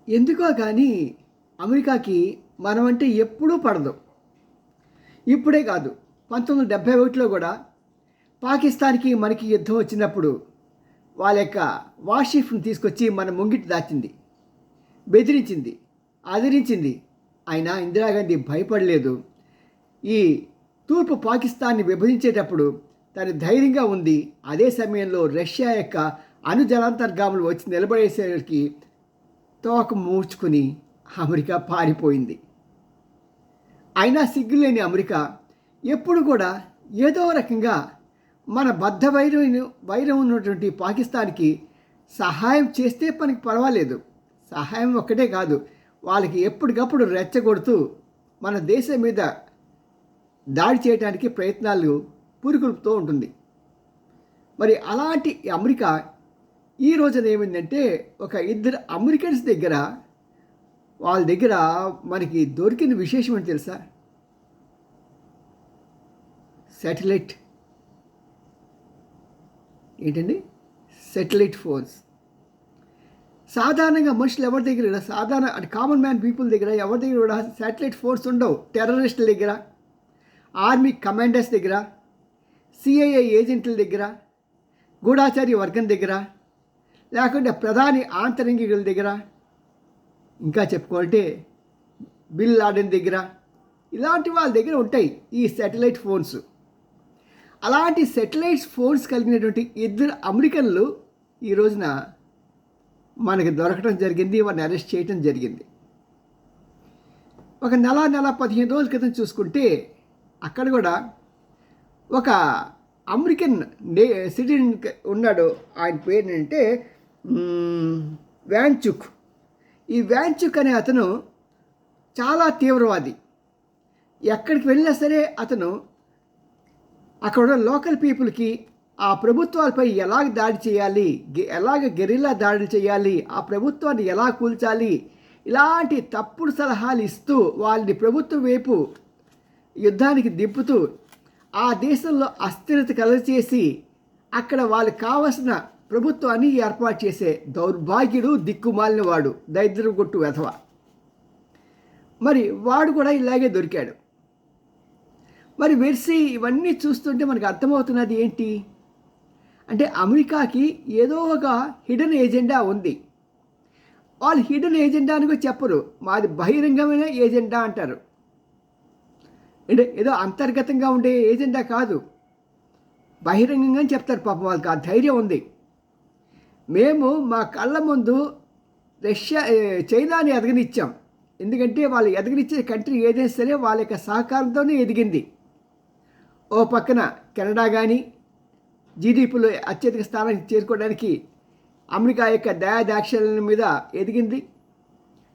ఎందుకో కానీ అమెరికాకి మనమంటే ఎప్పుడూ పడదు. ఇప్పుడే కాదు, 1971లో కూడా పాకిస్తాన్కి మనకి యుద్ధం వచ్చినప్పుడు వాళ్ళ యొక్క వార్షిప్ని తీసుకొచ్చి మన ముంగిటి దాచింది, బెదిరించింది, ఆదరించింది. అయినా ఇందిరాగాంధీ భయపడలేదు. ఈ తూర్పు పాకిస్తాన్ని విభజించేటప్పుడు తను ధైర్యంగా ఉంది. అదే సమయంలో రష్యా యొక్క అణుజలాంతర్గాములు వచ్చి నిలబడేసరికి తోక మూర్చుకుని అమెరికా పారిపోయింది. అయినా సిగ్గులేని అమెరికా ఎప్పుడు కూడా ఏదో రకంగా మన బద్ధ వైరం ఉన్నటువంటి పాకిస్తాన్కి సహాయం చేస్తే పనికి పర్వాలేదు. సహాయం ఒక్కటే కాదు, వాళ్ళకి ఎప్పటికప్పుడు రెచ్చగొడుతూ మన దేశం మీద దాడి చేయడానికి ప్రయత్నాలు పురికొల్పుతూ ఉంటుంది. మరి అలాంటి అమెరికా ఈ రోజున ఏమైందంటే, ఒక ఇద్దరు అమెరికన్స్ దగ్గర వాళ్ళ దగ్గర మనకి దొరికిన విశేషం అని తెలుసా? శాటిలైట్. ఏంటండి? Satellite phones. సాధారణంగా మనుషులు ఎవరి దగ్గర కూడా, సాధారణ అంటే కామన్ మ్యాన్ పీపుల్ దగ్గర ఎవరి దగ్గర కూడా శాటిలైట్ ఫోన్స్ ఉండవు. టెర్రరిస్టుల దగ్గర, ఆర్మీ కమాండర్స్ దగ్గర, సిఐఏ ఏజెంట్ల దగ్గర, గూఢాచార్య వర్గం దగ్గర, లేకుంటే ప్రధాని ఆంతరంగికుల దగ్గర, ఇంకా చెప్పుకోవాలంటే బిల్ లాడెన్ దగ్గర, ఇలాంటి వాళ్ళ దగ్గర ఉంటాయి ఈ శాటిలైట్ ఫోన్స్. అలాంటి శాటిలైట్ ఫోన్స్ కలిగినటువంటి ఇద్దరు అమెరికన్లు ఈ రోజున మనకి దొరకడం జరిగింది. వారిని అరెస్ట్ చేయడం జరిగింది. ఒక నెల 15 రోజుల క్రితం చూసుకుంటే అక్కడ కూడా ఒక అమెరికన్ సిటిజన్ ఉన్నాడు. ఆయన పేరు ఏంటంటే వ్యాన్చుక్. ఈ వ్యాన్చుక్ అనే అతను చాలా తీవ్రవాది. ఎక్కడికి వెళ్ళినా సరే అతను అక్కడ ఉన్న లోకల్ పీపుల్కి ఆ ప్రభుత్వాలపై ఎలాగ దాడి చేయాలి, ఎలాగ గెరిల్లా దాడులు చేయాలి, ఆ ప్రభుత్వాన్ని ఎలా కూల్చాలి, ఇలాంటి తప్పుడు సలహాలు ఇస్తూ వాళ్ళని ప్రభుత్వం వైపు యుద్ధానికి దింపుతూ ఆ దేశంలో అస్థిరత కలగచేసి అక్కడ వాళ్ళకి కావలసిన ప్రభుత్వాన్ని ఏర్పాటు చేసే దౌర్భాగ్యుడు, దిక్కుమాలిన వాడు, దరిద్రగొట్టు వెధవ. మరి వాడు కూడా ఇలాగే దొరికాడు. మరి వెర్సి ఇవన్నీ చూస్తుంటే మనకు అర్థమవుతున్నది ఏంటి అంటే, అమెరికాకి ఏదో ఒక హిడెన్ ఏజెండా ఉంది. వాళ్ళు హిడెన్ ఏజెండా అని చెప్పరు, మాది బహిరంగమైన ఏజెండా అంటారు. అంటే ఏదో అంతర్గతంగా ఉండే ఏజెండా కాదు, బహిరంగంగా చెప్తారు. పాపం వాళ్ళకి ఆ ధైర్యం ఉంది. మేము మా కళ్ళ ముందు చైనాని ఎదగనిచ్చాం. ఎందుకంటే వాళ్ళు ఎదగనిచ్చే కంట్రీ ఏదైనా సరే వాళ్ళ యొక్క సహకారంతోనే ఎదిగింది. ఓ పక్కన కెనడా కానీ జీడీపీలో అత్యధిక స్థానానికి చేరుకోవడానికి అమెరికా యొక్క దయాదాక్షిణ్యాల మీద ఎదిగింది.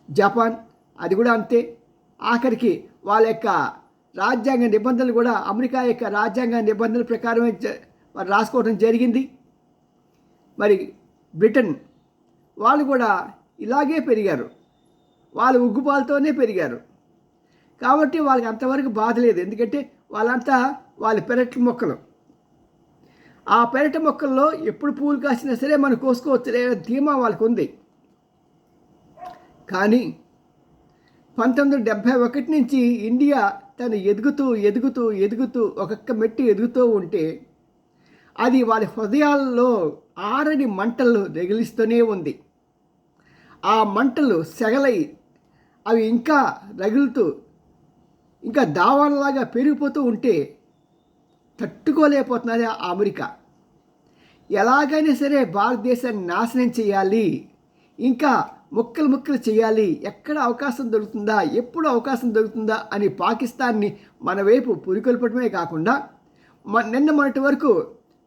జపాన్, అది కూడా అంతే. ఆఖరికి వాళ్ళ యొక్క రాజ్యాంగ నిబంధనలు కూడా అమెరికా యొక్క రాజ్యాంగ నిబంధనల ప్రకారమే రాసుకోవడం జరిగింది. మరి బ్రిటన్ వాళ్ళు కూడా ఇలాగే పెరిగారు, వాళ్ళు ఉగ్గుపాలతోనే పెరిగారు. కాబట్టి వాళ్ళకి అంతవరకు బాధ లేదు. ఎందుకంటే వాళ్ళంతా వాళ్ళ పెరటి మొక్కలు. ఆ పెరటి మొక్కల్లో ఎప్పుడు పూలు కాసినా సరే మనం కోసుకోవచ్చు ధీమా వాళ్ళకు ఉంది. కానీ 1971 నుంచి ఇండియా తను ఎదుగుతూ ఎదుగుతూ ఎదుగుతూ ఒక్కొక్క మెట్టు ఎదుగుతూ ఉంటే అది వాళ్ళ హృదయాల్లో ఆరని మంటలు రగిలిస్తూనే ఉంది. ఆ మంటలు సెగలై అవి ఇంకా రగులుతూ ఇంకా దావాలలాగా పెరిగిపోతూ ఉంటే తట్టుకోలేకపోతున్నది అమెరికా. ఎలాగైనా సరే భారతదేశాన్ని నాశనం చేయాలి, ఇంకా ముక్కలు చేయాలి, ఎక్కడ అవకాశం దొరుకుతుందా, ఎప్పుడు అవకాశం దొరుకుతుందా అని పాకిస్తాన్ని మన వైపు పురికొల్పడమే కాకుండా నిన్న మొన్నటి వరకు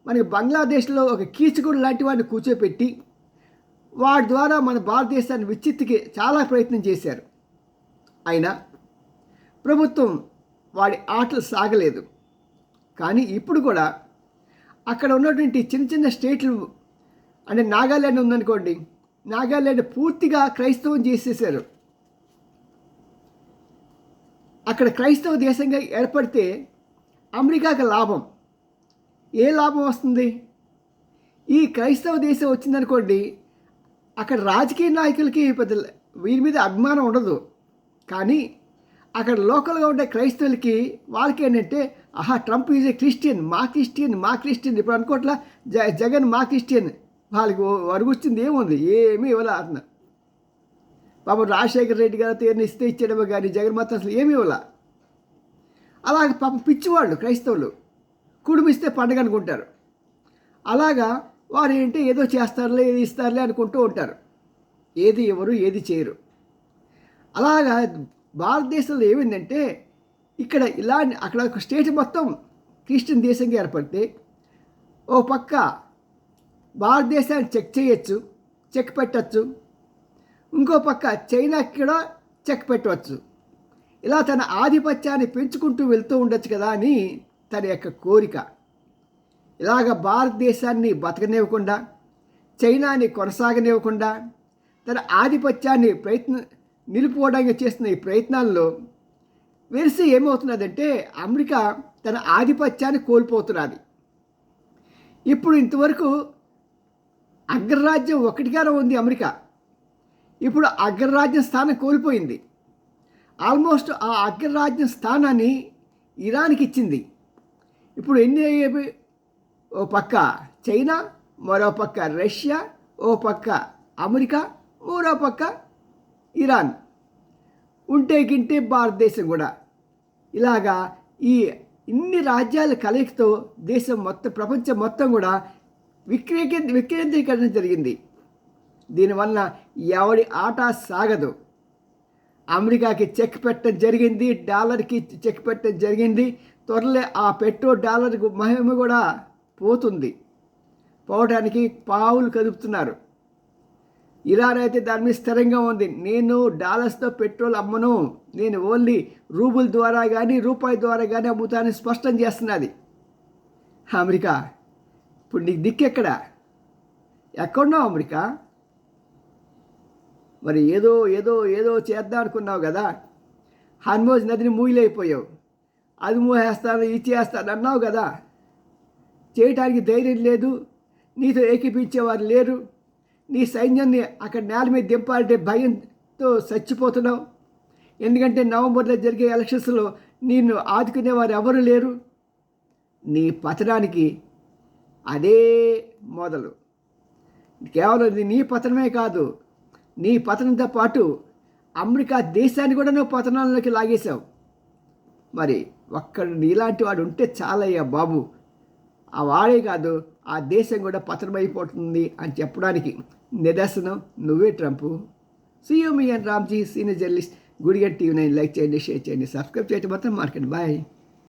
మనకి బంగ్లాదేశ్లో ఒక కీచుకుడు లాంటి వాడిని కూర్చోపెట్టి వాడి ద్వారా మన భారతదేశాన్ని విచ్చిత్తుకి చాలా ప్రయత్నం చేశారు. అయినా ప్రభుత్వం వాడి ఆటలు సాగలేదు. కానీ ఇప్పుడు కూడా అక్కడ ఉన్నటువంటి చిన్న చిన్న స్టేట్లు అంటే నాగాల్యాండ్ ఉందనుకోండి, నాగాల్యాండ్ పూర్తిగా క్రైస్తవం చేసేసారు. అక్కడ క్రైస్తవ దేశంగా ఏర్పడితే అమెరికాకి లాభం. ఏ లాభం వస్తుంది? ఈ క్రైస్తవ దేశం వచ్చిందనుకోండి, అక్కడ రాజకీయ నాయకులకి పెద్ద వీరి మీద అభిమానం ఉండదు. కానీ అక్కడ లోకల్గా ఉండే క్రైస్తవులకి వాళ్ళకి ఏంటంటే, ఆహా ట్రంప్ ఈజ్ ఏ క్రిస్టియన్, మా క్రిస్టియన్ ఇప్పుడు అనుకోవట్లా జగన్ మా క్రిస్టియన్. వాళ్ళకి వరుగుచ్చింది ఏముంది, ఏమీ ఇవ్వలే అతను. పాపం రాజశేఖర రెడ్డి గారితో ఏమైనా ఇస్తే ఇచ్చేయడమో కానీ జగన్ మాత్రం అసలు ఏమీ ఇవ్వాల. అలాగే పాపం పిచ్చివాళ్ళు క్రైస్తవులు కుడిమిస్తే పండగ అనుకుంటారు. అలాగా వారు ఏంటి ఏదో చేస్తారులే ఏది ఇస్తారులే అనుకుంటూ ఉంటారు. ఏది ఎవరు ఏది చేయరు. అలాగా భారతదేశంలో ఏమైందంటే ఇక్కడ ఇలా అక్కడ ఒక స్టేట్ మొత్తం క్రిస్టియన్ దేశంగా ఏర్పడితే ఓ పక్క భారతదేశాన్ని చెక్ చేయొచ్చు, చెక్ పెట్టచ్చు, ఇంకో పక్క చైనాకి కూడా చెక్ పెట్టవచ్చు. ఇలా తన ఆధిపత్యాన్ని పెంచుకుంటూ వెళ్తూ ఉండొచ్చు కదా అని తన యొక్క కోరిక. ఇలాగ భారతదేశాన్ని బతకనివ్వకుండా, చైనాని కొనసాగనివ్వకుండా తన ఆధిపత్యాన్ని నిలుపుకోవడానికి చేస్తున్న ఈ ప్రయత్నాల్లో వెలిసి ఏమవుతున్నదంటే అమెరికా తన ఆధిపత్యాన్ని కోల్పోతున్నది. ఇప్పుడు ఇంతవరకు అగ్రరాజ్యం ఒకటిగానే ఉంది అమెరికా. ఇప్పుడు అగ్రరాజ్యం స్థానం కోల్పోయింది. ఆల్మోస్ట్ ఆ అగ్రరాజ్యం స్థానాన్ని ఇరాన్కి ఇచ్చింది. ఇప్పుడు ఎన్ని అయ్యేవి? ఓ పక్క చైనా, మరో పక్క రష్యా, ఓ పక్క అమెరికా, మరో పక్క ఇరాన్, ఉంటే గింటే భారతదేశం కూడా. ఇలాగా ఈ ఇన్ని రాజ్యాల కలయికతో దేశం మొత్తం, ప్రపంచం మొత్తం కూడా వికేంద్రీకరణ జరిగింది. దీనివల్ల ఎవడి ఆట సాగదు. అమెరికాకి చెక్ పెట్టడం జరిగింది, డాలర్కి చెక్ పెట్టడం జరిగింది. త్వరలే ఆ $, మహిమ కూడా పోతుంది. పోవడానికి పావులు కదుపుతున్నారు. ఇరాన్ అయితే దాని మీద స్థిరంగా ఉంది. నేను డాలర్స్తో పెట్రోల్ అమ్మను, నేను ఓన్లీ రూబుల్ ద్వారా కానీ రూపాయి ద్వారా కానీ అమ్ముతానని స్పష్టం చేస్తున్నది. అమెరికా ఇప్పుడు నీకు దిక్కెక్కడా? ఎక్కడున్నావు అమెరికా? మరి ఏదో ఏదో ఏదో చేద్దాం అనుకున్నావు కదా. హర్మోజ్ నదిని మూయలేకపోయావు. అది మూసేస్తాను ఇది చేస్తాను అన్నావు కదా. చేయటానికి ధైర్యం లేదు, నీతో ఏకీపించేవారు లేరు. నీ సైన్యాన్ని అక్కడ నేల మీద దింపాలంటే భయంతో చచ్చిపోతున్నావు. ఎందుకంటే నవంబర్లో జరిగే ఎలక్షన్స్లో నిన్ను ఆదుకునేవారు ఎవరు లేరు. నీ పతనానికి అదే మొదలు. కేవలం ఇది నీ పతనమే కాదు, నీ పతనంతో పాటు అమెరికా దేశాన్ని కూడా నువ్వు పతనాల్లోకి లాగేశావు. మరి ఒక్కడు నీలాంటి వాడు ఉంటే చాలయ్యా బాబు. ఆ వాడే కాదు, ఆ దేశం కూడా పతనమైపోతుంది అని చెప్పడానికి నిదర్శనం నువ్వే Trump. CM Ramji senior journalist, గుడిగంట TV9 లైక్ చేయండి, షేర్ చేయండి, సబ్స్క్రైబ్ చేయడం మాత్రం మార్కెట్. బాయ్.